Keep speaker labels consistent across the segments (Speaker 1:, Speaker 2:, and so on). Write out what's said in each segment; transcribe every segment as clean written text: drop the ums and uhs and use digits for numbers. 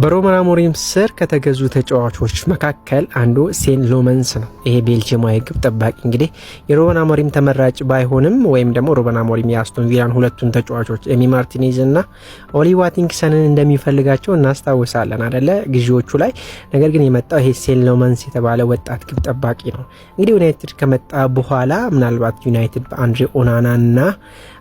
Speaker 1: በሩበን አሞሪም ስር ከተገዙ ተጫዋቾች መካከል አንዱ ሴን ሎመንስ ነው። ይሄ ቤልጂየማዊ ግብ ጠባቂ እንግዲህ የሩበን አሞሪም ተመራጭ ባይሆንም ወይም ደግሞ ሩበን አሞሪም የአስቶን ቪላን ሁለቱን ተጫዋቾች ኤሚ ማርቲኔዝ እና ኦሊ ዋቲንግሰንን እንደሚፈልጋቸው እናስታውሳለን አይደለ ግዢዎቹ ላይ። ነገር ግን የመጣው ይሄ ሴን ሎመንስ የተባለ ወጣት ግብ ጠባቂ ነው። እንግዲህ ዩናይትድ ከመጣ በኋላ ምናልባት ዩናይትድ በአንድሬ ኦናና እና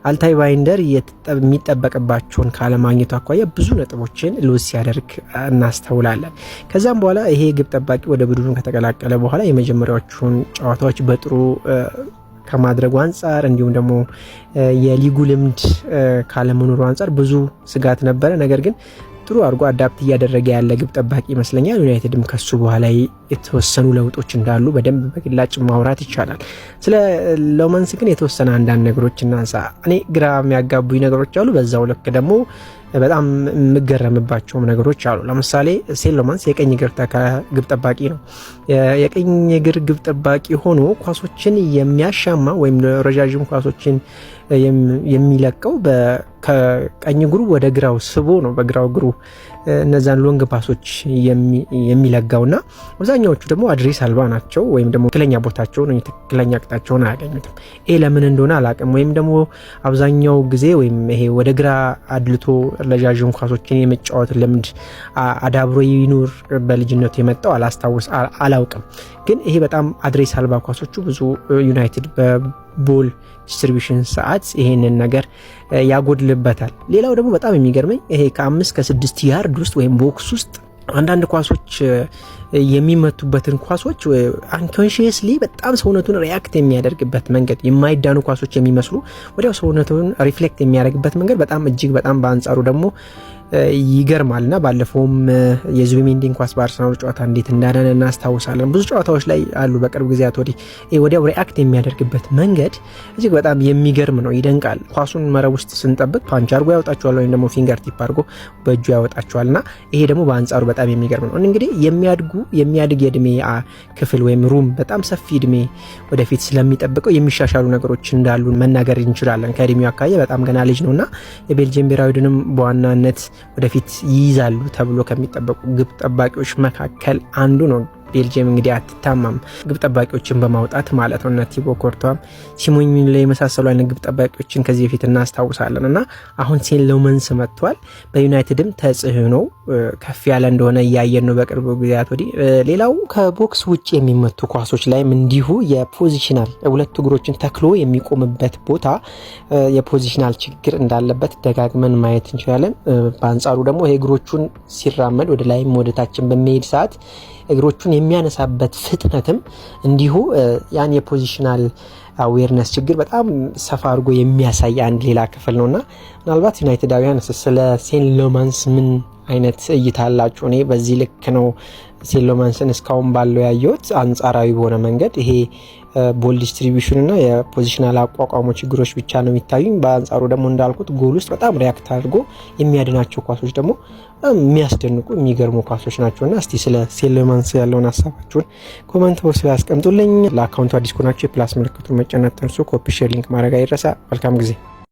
Speaker 1: አልታይ ባይንደር የሚጠበቅባቸውን ካለማግኘቱ አኳያ ብዙ ነጥቦችን ሉዝ ሲያደርግ እናስተውላለን። ከዛም በኋላ ይሄ ግብ ጠባቂ ወደ ቡድኑ ከተቀላቀለ በኋላ የመጀመሪያዎቹን ጨዋታዎች በጥሩ ከማድረጉ አንጻር እንዲሁም ደግሞ የሊጉ ልምድ ካለመኖሩ አንጻር ብዙ ስጋት ነበረ። ነገር ግን ጥሩ አድርጎ አዳፕት እያደረገ ያለ ግብ ጠባቂ ይመስለኛል። ዩናይትድም ከሱ በኋላ የተወሰኑ ለውጦች እንዳሉ በደንብ በግላጭ ማውራት ይቻላል። ስለ ሎመንስ ግን የተወሰነ አንዳንድ ነገሮች እናንሳ። እኔ ግራ የሚያጋቡኝ ነገሮች አሉ፣ በዛው ልክ ደግሞ በጣም የምገረምባቸውም ነገሮች አሉ። ለምሳሌ ሴን ሎመንስ የቀኝ እግር ግብ ጠባቂ ነው። የቀኝ እግር ግብ ጠባቂ ሆኖ ኳሶችን የሚያሻማ ወይም ረዣዥም ኳሶችን የሚለቀው ከቀኝ እግሩ ወደ ግራው ስቦ ነው። በግራው እግሩ እነዛን ሎንግ ፓሶች የሚለጋውና አብዛኛዎቹ ደግሞ አድሬስ አልባ ናቸው ወይም ደግሞ ትክክለኛ ቦታቸውን ወይ ትክክለኛ አቅጣጫውን አያገኙትም። ይሄ ለምን እንደሆነ አላቅም። ወይም ደግሞ አብዛኛው ጊዜ ወይም ይሄ ወደ ግራ አድልቶ ረዣዥም ኳሶችን የመጫወት ልምድ አዳብሮ ይኑር በልጅነቱ የመጣው አላውቅም። ግን ይሄ በጣም አድሬስ አልባ ኳሶቹ ብዙ ዩናይትድ በቦል ዲስትሪቢዩሽን ሰዓት ይሄንን ነገር ያጎድልበታል። ሌላው ደግሞ በጣም የሚገርመኝ ይሄ ከ5 ከ6 ያርድ ውስጥ ወይም ቦክስ ውስጥ አንዳንድ ኳሶች የሚመቱበትን ኳሶች አንኮንሺየስሊ በጣም ሰውነቱን ሪያክት የሚያደርግበት መንገድ የማይዳኑ ኳሶች የሚመስሉ ወዲያው ሰውነቱን ሪፍሌክት የሚያደርግበት መንገድ በጣም እጅግ በጣም በአንጻሩ ደግሞ ይገርማልና ባለፈውም የዙቢሜንዲን ኳስ በአርሰናል ጨዋታ እንዴት እንዳዳነ እናስታውሳለን። ብዙ ጨዋታዎች ላይ አሉ በቅርብ ጊዜያት ወዲያው ሪአክት የሚያደርግበት መንገድ እጅግ በጣም የሚገርም ነው፣ ይደንቃል። ኳሱን መረብ ውስጥ ስንጠብቅ ፓንች አድርጎ ያወጣቸዋል ወይም ደግሞ ፊንገር ቲፕ አድርጎ በእጁ ያወጣቸዋልና ይሄ ደግሞ በአንጻሩ በጣም የሚገርም ነው። እንግዲህ የሚያድግ የእድሜ ክፍል ወይም ሩም በጣም ሰፊ እድሜ ወደፊት ስለሚጠብቀው የሚሻሻሉ ነገሮች እንዳሉ መናገር እንችላለን። ከእድሜው አካባቢ በጣም ገና ልጅ ነውና የቤልጂየም ብሔራዊ ቡድንም በዋናነት ወደፊት ይይዛሉ ተብሎ ከሚጠበቁ ግብ ጠባቂዎች መካከል አንዱ ነው። ቤልጂየም እንግዲህ አትታማም ግብ ጠባቂዎችን በማውጣት ማለት ነው። ቲቦ ኮርቷም ሲሞኝ ላይ የመሳሰሉ አይነት ግብ ጠባቂዎችን ከዚህ በፊት እናስታውሳለን እና አሁን ሴን ሎመንስ መጥቷል። በዩናይትድም ተጽዕኖ ከፍ ያለ እንደሆነ እያየን ነው በቅርብ ጊዜያት ወዲህ። ሌላው ከቦክስ ውጭ የሚመቱ ኳሶች ላይም እንዲሁ የፖዚሽናል ሁለቱ እግሮችን ተክሎ የሚቆምበት ቦታ የፖዚሽናል ችግር እንዳለበት ደጋግመን ማየት እንችላለን። በአንጻሩ ደግሞ እግሮቹን ሲራመድ ወደ ላይም ወደ ታችን በሚሄድ ሰዓት እግሮቹን የሚያነሳበት ፍጥነትም እንዲሁ ያን የፖዚሽናል አዌርነስ ችግር በጣም ሰፋ አድርጎ የሚያሳይ አንድ ሌላ ክፍል ነውና ምናልባት ዩናይትዳውያን ስለ ሴን ሎመንስ ምን አይነት እይታ አላችሁ? እኔ በዚህ ልክ ነው ሴን ሎመንስን እስካሁን ባለው ያየሁት። አንጻራዊ በሆነ መንገድ ይሄ ቦል ዲስትሪቢዩሽን እና የፖዚሽናል አቋቋሙ ችግሮች ብቻ ነው የሚታዩኝ። በአንጻሩ ደግሞ እንዳልኩት ጎል ውስጥ በጣም ሪያክት አድርጎ የሚያድናቸው ኳሶች ደግሞ የሚያስደንቁ የሚገርሙ ኳሶች ናቸውና እስቲ ስለ ሴን ሎመንስ ያለውን ሀሳባችሁን ኮሜንት ቦክስ ላይ አስቀምጡልኝ። ለአካውንቱ አዲስ ከሆናችሁ የፕላስ ምልክቱን መጫን አትርሱ። ኮፒ ሼር ሊንክ ማድረግ አይረሳ። መልካም ጊዜ